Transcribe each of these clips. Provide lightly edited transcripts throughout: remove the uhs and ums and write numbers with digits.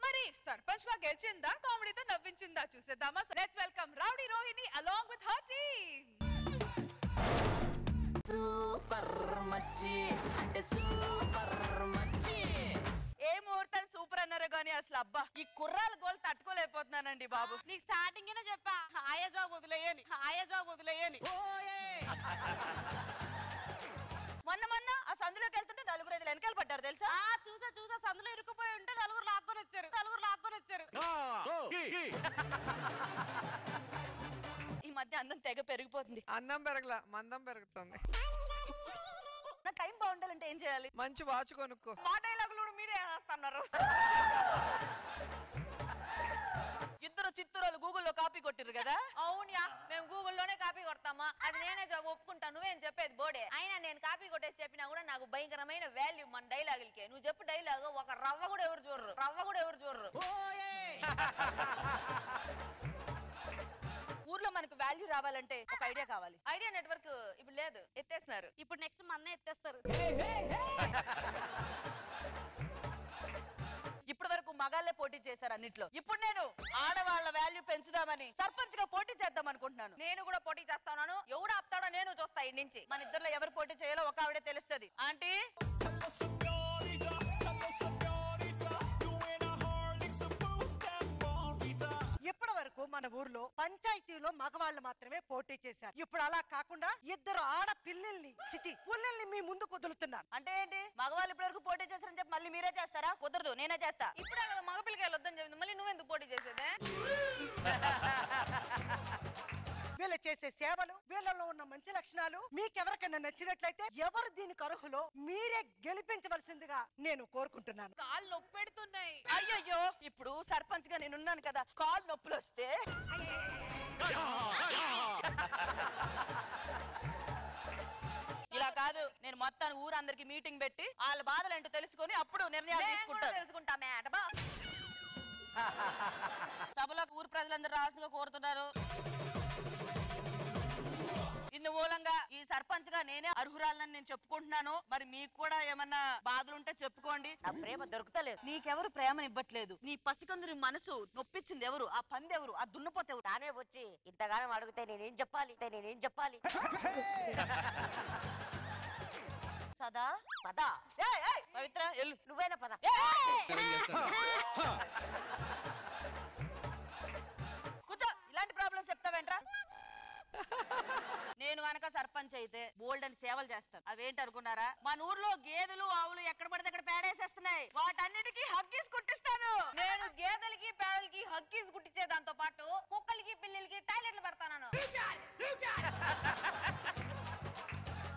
మరి సర్పంచ్ గా గెలిచిందా కామెడీతో నవ్వించిందా చూసేద్దామా. Let's welcome rowdy Rohini along with her team. Super మచ్చి అంటే సూపర్ మచ్చి. ఏ ముహూర్తాలు సూపర్ అన్నారు గానీ అసలు అబ్బా ఈ కుర్రాల గోల్ తట్టుకోలేకపోతున్నానండి బాబు. నీకు స్టార్టింగ్ చెప్పా హాయ జాబ్ వదిలేయని మొన్న ఆ సందులోకి వెళ్తుంటే నలుగురు ఐదు వెనకాల పడ్డారు తెలుసా. చూసా సందులో ఇరుక్కుపోయి ఉంటే నలుగురు లాక్కొని వచ్చారు. ఈ మధ్య అందం తెగ పెరిగిపోతుంది. అందం పెరగల మందం పెరుగుతుంది. నా టైం బాగుండాలంటే ఏం చేయాలి? మంచి వాచ్ కొనుక్కో. మా డైలాగులు మీరే వేస్తున్నారు. ఇద్దరు చిత్తూరాలు గూగుల్లో కాపీ కొట్టిరు కదా. అవునా మేము గూగుల్లోనే కాపీ కొడతామా? అది నేనే జాబ్ ఒప్పుకుంటా. నువ్వేం చెప్పేది బోడే. అయినా నేను కాపీ కొట్టేసి చెప్పినా కూడా నాకు భయంకరమైన వాల్యూ మన డైలాగులకే. నువ్వు చెప్పు డైలాగ్ ఒక రవ్వ కూడా ఎవరు చూడరు. ఊర్లో మనకు వాల్యూ రావాలంటే ఒక ఐడియా కావాలి. ఐడియా నెట్వర్క్ ఇప్పుడు లేదు, ఎత్తేస్తున్నారు. ఇప్పుడు నెక్స్ట్ మన్నే ఎత్తేస్తారు. ఇప్పటి వరకు మగాళ్ళే పోటీ చేశారు అన్నిట్లో. ఇప్పుడు నేను ఆడవాళ్ళ వాల్యూ పెంచుదామని సర్పంచ్ గా పోటీ చేద్దాం అనుకుంటున్నాను. నేను కూడా పోటీ చేస్తాను. ఎవడు ఆపుతాడో నేను చూస్తా ఇంటి నుంచి. మన ఇద్దరులో ఎవరు పోటీ చేయాలో ఒక ఆవిడే తెలుస్తుంది. ఆంటీ ఇప్పటి వరకు మన ఊర్లో పంచాయతీలో మగవాళ్ళు మాత్రమే పోటీ చేశారు. ఇప్పుడు అలా కాకుండా ఇద్దరు ఆడపిల్లల్ని పుల్లల్ని మీ ముందు కుదులుతున్నారు. అంటే ఏంటి? మగవాళ్ళు ఇప్పటి వరకు పోటీ చేశారని చెప్పి మళ్ళీ మీరే చేస్తారా? కుదరదు, నేనే చేస్తా. ఇప్పుడే కదా మగ పిల్లకాయలు వద్దని చెప్పింది, మళ్ళీ నువ్వెందుకు పోటీ చేసేదే? వీళ్ళు చేసే సేవలు, వీళ్ళలో ఉన్న మంచి లక్షణాలు మీకెవరికైనా నచ్చినట్లయితే ఎవరు దీనికి అర్హులో మీరే గెలిపించవలసిందిగా నేను కోరుకుంటున్నాను. కాళ్ళు నొప్పి పెడుతున్నాయి. అయ్యయ్యో, ఇప్పుడు సర్పంచ్ గా నేనున్నాను కదా, కాలు నొప్పులు వస్తే ఇలా కాదు, నేను మొత్తాన్ని ఊరందరికి మీటింగ్ పెట్టి వాళ్ళ బాధలు ఏంటో తెలుసుకొని అప్పుడు నిర్ణయాలు తెలుసుకుంటా మేడం. సభలో ఊరు ప్రజలందరూ రావాల్సిందిగా కోరుతున్నారు. ఇందు మూలంగా ఈ సర్పంచ్ గా నేనే అర్హురాలని నేను చెప్పుకుంటున్నాను. మరి మీకు కూడా ఏమన్నా బాధలుంటే చెప్పుకోండి. నా ప్రేమ దొరుకుతలేదు. నీకెవరు ప్రేమను ఇవ్వట్లేదు. నీ పసికందుని మనసు నొప్పించింది ఎవరు? ఆ పంది ఎవరు? ఆ దున్నపోతే ఎవరు? తానే వచ్చి ఇంతగానం అడిగితే నేనేం చెప్పాలి? సదా పద. పవిత్ర ఎల్లు. నువ్వేనా పద. కూర్చో. ఇలాంటి ప్రాబ్లమ్స్ చెప్తావేంట్రా? నేను గనక సర్పంచ్ అయితే బోల్డ్ అని సేవలు చేస్తాను. అవేంటి అనుకున్నారా? మన ఊర్లో గేదెలు ఆవులు ఎక్కడ పడితే అక్కడ పేడేసేస్తున్నాయి. వాటన్నిటికీ హగ్గీస్ కుట్టిస్తాను. నేను గేదెలకి పేడలకి హక్కీస్ కుట్టించే దాంతో పాటు కుక్కలకి పిల్లలకి టాయిలెట్లు పెడతాను.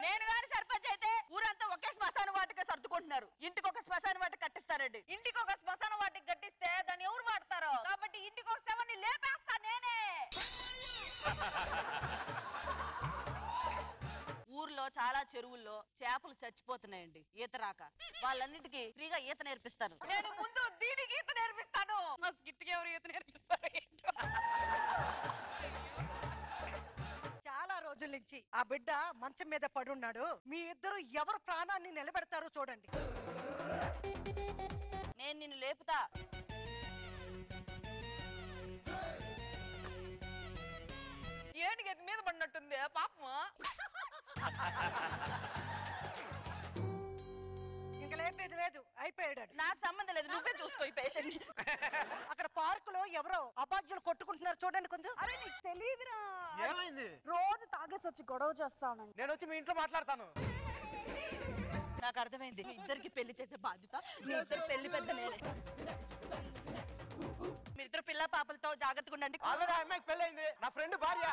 నేను గాని సర్పంచ్ అయితే ఊరంతా ఒకే శ్మశాన వాటికి సర్దుకుంటున్నారు. ఇంటికి ఒక శ్మశాన వాటికి కట్టిస్తారండి. ఇంటికి ఒక శ్మశాన వాటికి కట్టిస్తే దాన్ని ఎవరు వాడతారో కాబట్టి ఇంటికి ఒక శవాన్ని లేపేస్తా నేనే. ఊర్లో చాలా చెరువుల్లో చేపలు చచ్చిపోతున్నాయండి ఈత రాక. వాళ్ళన్నిటికీ ఫ్రీగా ఈత నేర్పిస్తాను. నేను ముందు దీనికి ఈత నేర్పిస్తాను. మా స్కిట్కి ఎవరు ఈత నేర్పిస్తారు ఏంటో. చాలా రోజుల నుంచి ఆ బిడ్డ మంచం మీద పడున్నాడు. మీ ఇద్దరు ఎవరు ప్రాణాన్ని నిలబెడతారో చూడండి. నేను నిన్ను లేపుతా. ఏంటి గతి మీద పడినట్టుంది పాపము. ఇంకా లేపేది లేదు, అయిపోయాడు. నాకు సంబంధం లేదు, నువ్వే చూసుకో ఈ పేషెంట్. అక్కడ పార్క్ లో ఎవరో అబాధ్యులు కొట్టుకుంటున్నారు చూడండి కొంచెం. అరే నీకు తెలియదురా, ఏమైంది? రోజు తాగేసి వచ్చి గొడవ చేస్తాను. నేను వచ్చి మీ ఇంట్లో మాట్లాడతాను. నాకు అర్థమైంది. మీ ఇద్దరికి పెళ్లి చేసే బాధ్యత మీ ఇద్దరు పెళ్లి పెద్ద నేనే. మీ ఇద్దరు పిల్ల పాపలతో జాగ్రత్తగా ఉండండి. ఆల్రెడీ ఆ అమ్మాయికి పెళ్ళైంది. నా ఫ్రెండ్ భార్య.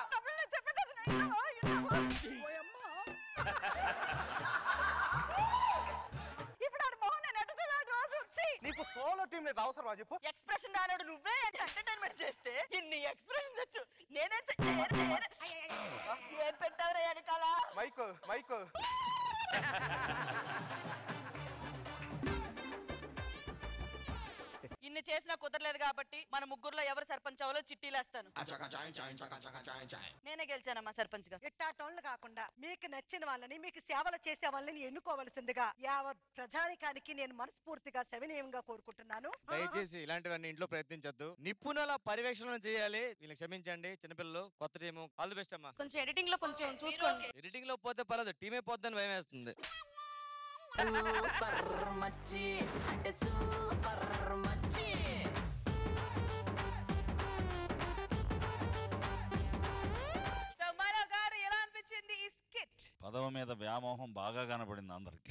ఇప్పుడు ఆ మోహన్ నేను ఎటు చూడాలి రోజు వచ్చి. నీకు సోలో టీం లేదు అవసరమా చెప్పు? ఎక్స్ప్రెషన్ రాలేడు నువ్వే ఎంటర్టైన్మెంట్ చేస్తే ఇన్ని ఎక్స్ప్రెషన్ వచ్చు. నేనే ఏం పెట్టావురా వెనకాల? మైకు ఇన్ని చేసినా కుదరలేదు కాబట్టి మన ముగ్గురులో ఎవరు సర్పంచ్ అవ్వాలో చిట్టీలేస్తాను. నేనే గెలిచానమ్మా సర్పంచ్ గా. ఇట్టాటోళ్ళు కాకుండా మీకు నచ్చిన వాళ్ళని, మీకు సేవలు చేసే వాళ్ళని ఎన్నుకోవలసిందిగా యావత్ ప్రజానికానికి నేను మనస్ఫూర్తిగా సవినయంగా కోరుకుంటున్నాను. దయచేసి ఇలాంటివన్నీ ఇంట్లో ప్రయత్నించొద్దు. నిపుణుల పర్యవేక్షణ చేయాలి. వీళ్ళకి క్షమించండి, చిన్నపిల్లలు, కొత్త టీము. ఆల్ ది బెస్ట్ అమ్మా. కొంచెం ఎడిటింగ్ లో కొంచెం చూసుకోండి. ఎడిటింగ్ లో పోతే పర్లేదు, టీమే పోద్దని భయం వేస్తుంది. సూపర్ మచ్చి అంటే సూపర్ మచ్చి. పదవ మీద వ్యామోహం బాగా కనపడింది అందరికి.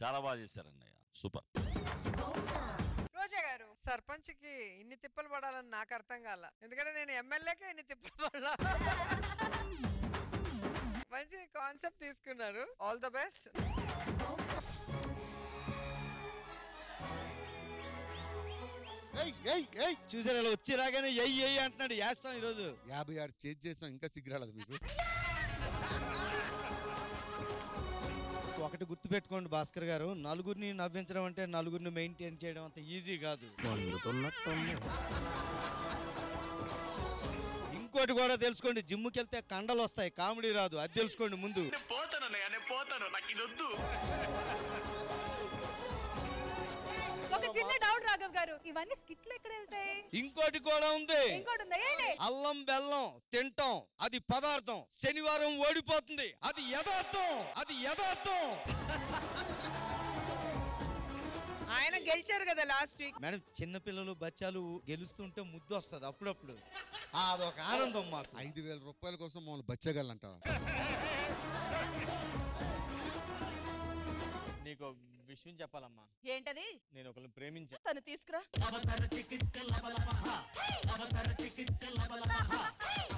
చాలా బాగా చేశారండి, సూపర్. రోజా గారు, సర్పంచ్ కి ఇన్ని తిప్పలు పడాలని నాకు అర్థం కాల. ఎందుకంటే నేను ఎమ్మెల్యేకే ఇన్ని తిప్పలు పడాల. మంచి కాన్సెప్ట్ తీసుకున్నారు. All the best. చూసారు వచ్చి రాగానే ఎయ్యి అంటున్నాడు. వేస్తాం ఈరోజు 56 చేజ్ చేసాం, ఇంకా సిగ్గురాలేదు మీకు. ఒకటి గుర్తు పెట్టుకోండి భాస్కర్ గారు, నలుగురిని నవ్వించడం అంటే నలుగురిని మెయింటైన్ చేయడం అంత ఈజీ కాదు. ఇంకోటి కూడా తెలుసుకోండి, జిమ్కి వెళ్తే కండలు వస్తాయి, కామెడీ రాదు. అది తెలుసుకోండి ముందు. ఒక చిన్న డౌట్ రాఘవ్ గారు, ఇవన్నీ స్కిట్లు ఎక్కడ వెళ్తాయి? ఇంకోటి కూడా ఉంది. ఇంకోటి ఉందా? ఏంటి? అల్లం బెల్లం తింటాం, అది పదార్థం. శనివారం ఓడిపోతుంది, అది యథార్థం. అది యథార్థం. ఆయన గెలిచారు కదా లాస్ట్ వీక్. మేడం, చిన్నపిల్లలు బచ్చాలు గెలుస్తుంటే ముద్దు వస్తుంది అప్పుడప్పుడు. అదొక ఆనందం మాకు. 5000 రూపాయల కోసం మమ్మల్ని బచ్చగలంటావా? నీకు విషయం చెప్పాలమ్మా. ఏంటది? నేను ఒకరిని ప్రేమించా. తను తీసుకురా.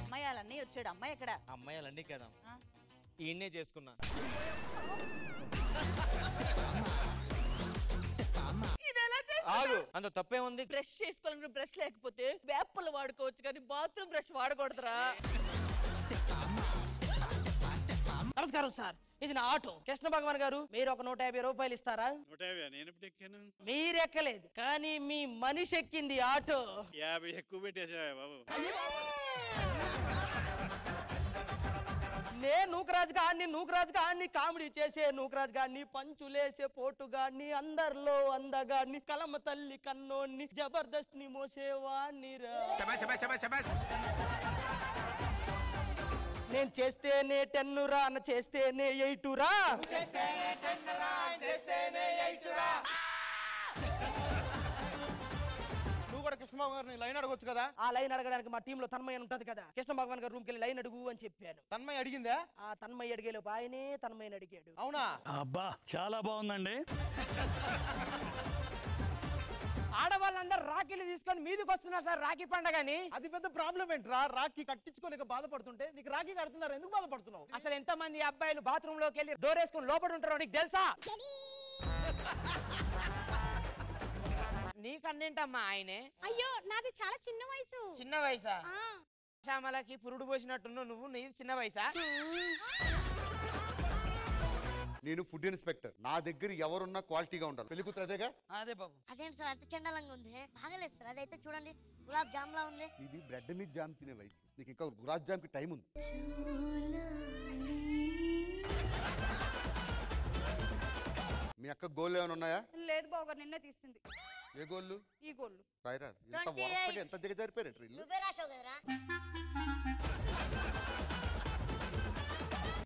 అమ్మాయాలన్నీ వచ్చాడు. అమ్మాయి ఎక్కడ? అమ్మాయిలన్నీ కదా, ఈయన్నే చేసుకున్నా. ఆగు, అంత తప్పేముంది? బ్రష్ చేసుకోవాలని బ్రష్ లేకపోతే వేపలు వాడుకోవచ్చు కానీ బాత్రూమ్ బ్రష్ వాడకూడదురా. నమస్కారం సార్, ఇది నా ఆటో. కృష్ణ భగవాన్ గారు, మీరు ఒక 150 రూపాయలు ఇస్తారా? 150? నేను ఎప్పుడు ఎక్కాను? మీరు ఎక్కలేదు, కానీ మీ మనిషి ఎక్కింది ఆటో. 50 ఎక్కువ పెట్టేసా బాబు. నేను నూకరాజు గాన్ని కామెడీ చేసే నూకరాజు గాన్ని, పంచులేసే పోటుగాన్ని, అందరిలో అందగాన్ని, కలమ తల్లి కన్నోన్ని, జబర్దస్త్ ని మోసేవాణ్ణి రా. నేను చేస్తేనే 10 రా, చేస్తేనే 8 రా. నువ్వు కూడా కృష్ణ భగవాన్ గారిని లైన్ అడగొచ్చు కదా? ఆ లైన్ అడగడానికి మా టీంలో తన్మయ్య ఉంటది కదా, కృష్ణ భగవాన్ గారు రూమ్కి వెళ్ళి లైన్ అడుగు అని చెప్పాను. తన్మయ్య అడిగిందా? ఆ తన్మయ్య అడిగేలోపు ఆయనే తన్మయ్యని అడిగాడు. అవునా? అబ్బా, చాలా బాగుందండి. ఆడవాళ్ళందరూ రాఖీలు తీసుకొని మీదకి వస్తున్నారు సార్ రాఖీ పండగని. అది పెద్ద ప్రాబ్లం ఏంట్రా? రాఖీ కట్టించుకోలేక బాధపడుతుంటే నీకు రాఖీ కడుతున్నారు, ఎందుకు బాధపడుతున్నావు? అసలు ఎంత మంది అబ్బాయిలు బాత్రూమ్ లోకి వెళ్ళి డోర్ వేసుకుని లోపల ఉంటారో నీకు తెలుసా? నీకన్నేంటమ్మా ఆయనే? అయ్యో, నాది చాలా చిన్న వయసు. చిన్న వయసా? శ్యామలకి పురుడు పోసినట్టున్నావు నువ్వు. నీ చిన్న వయసా? నేను ఫుడ్ ఇన్స్పెక్టర్, నా దగ్గర ఎవరున్నా క్వాలిటీగా ఉండాలి. పెళ్లి కూతురు అదేగా? అదే బాబు. అదేంటి సార్ అంత చండాలంగా ఉంది? బాగలేదు సార్, అదైతే చూడండి గులాబ్ జామ్ లా ఉంది. ఇది బ్రెడ్ మీద జామ్ తినే వయసు, నీకు ఇంకా గులాబ్ జామ్ కి టైం ఉంది. మీ అక్క గోళ్ళు ఏమైనా ఉన్నాయా? లేదు బాగా, నిన్నే తీస్తుంది. ఏ గోళ్ళు? ఈ గోళ్ళు. రాయిరా, ఎంత వరసగా ఎంత దిగజారిపోయారు ఇల్లు. నువ్వే రాసావు కదరా.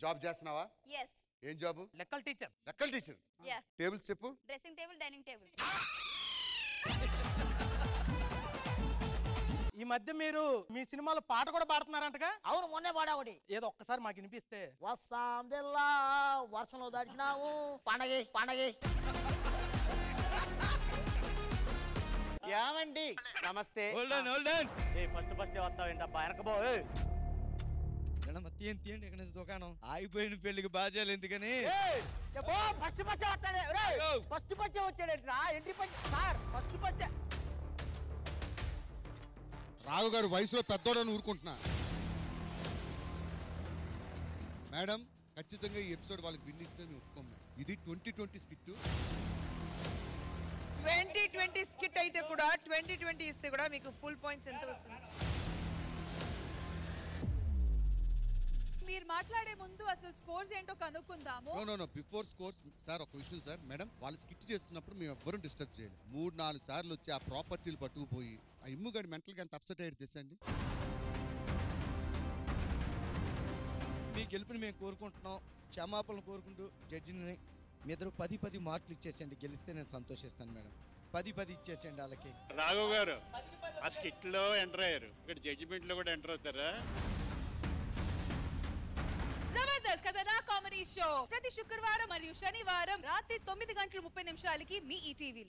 జాబ్ చేస్తున్నావా? yes. ఏం జాబ్? లెక్కల టీచర్. లెక్కల టీచర్? yeah. టేబుల్స్ చెప్పు. Dressing table, dining table. ఈ మధ్య మీరు మీ సినిమాలో పాట కూడా పాడుతున్నారంటగా? అవును, మొన్నే పాడా ఒకటి. ఏదో ఒక్కసారి మాకు వినిపిస్తే. వస్తాం బిల్లా వర్షంలో దడిచినావు పండగే పండగే. ఏమండి? నమస్తే. ఫస్ట్ వస్తావేంటబ్బా వెనకబో. తీయండి ఎక్కడ నుంచి దుకాణం ఆగిపోయిన పెళ్లికి బాధ్యాలు ఎందుకని. ఫస్ట్ వచ్చాడేంట్రా? Entry sir first. రావు గారు వయసులో పెద్దోడని ఊరుకుంటున్నా. మేడం, ఖచ్చితంగా ఈ ఎపిసోడ్ వాళ్ళకి విన్ ఇస్తే మేము ఒప్పుకోం మేడం. ఇది 2020 స్కిట్. 2020 2020 స్కిట్ అయితే కూడా 2020 ఇస్తే కూడా మీకు ఫుల్ పాయింట్స్ ఎంత వస్తుంది? మీరు మాట్లాడే ముందు అసలు స్కోర్స్ ఏంటో కనుక్కుందాము. నో బిఫోర్ స్కోర్స్ సార్ ఒక విషయం సార్, మేడం వాళ్ళు స్కిట్ చేస్తున్నప్పుడు మేము ఎవ్వరూ డిస్టర్బ్ చేయాలి. 3-4 సార్లు వచ్చి ఆ ప్రాపర్టీలు పట్టుకుపోయి ఆ ఇమ్ముగాడి మెంటల్గా ఎంత అప్సెట్ అయ్యేది తెసండి. మీ గెలుపుని మేము కోరుకుంటున్నాం, క్షమాపణలు కోరుకుంటూ జడ్జిని మీ ఇద్దరు 10 మార్కులు ఇచ్చేసేయండి. గెలిస్తే నేను సంతోషిస్తాను మేడం. 10 ఇచ్చేసేయండి వాళ్ళకి. రాఘవ్ గారు ఆ స్కిట్ లో ఎంటర్ అయ్యారు, ఇక్కడ జడ్జిమెంట్ లో కూడా ఎంటర్ అవుతారా? జబర్దస్త్ ఖతర్నాక్ కామెడీ షో ప్రతి శుక్రవారం మరియు శనివారం రాత్రి 9:30 మీ ఈ టీవీలో.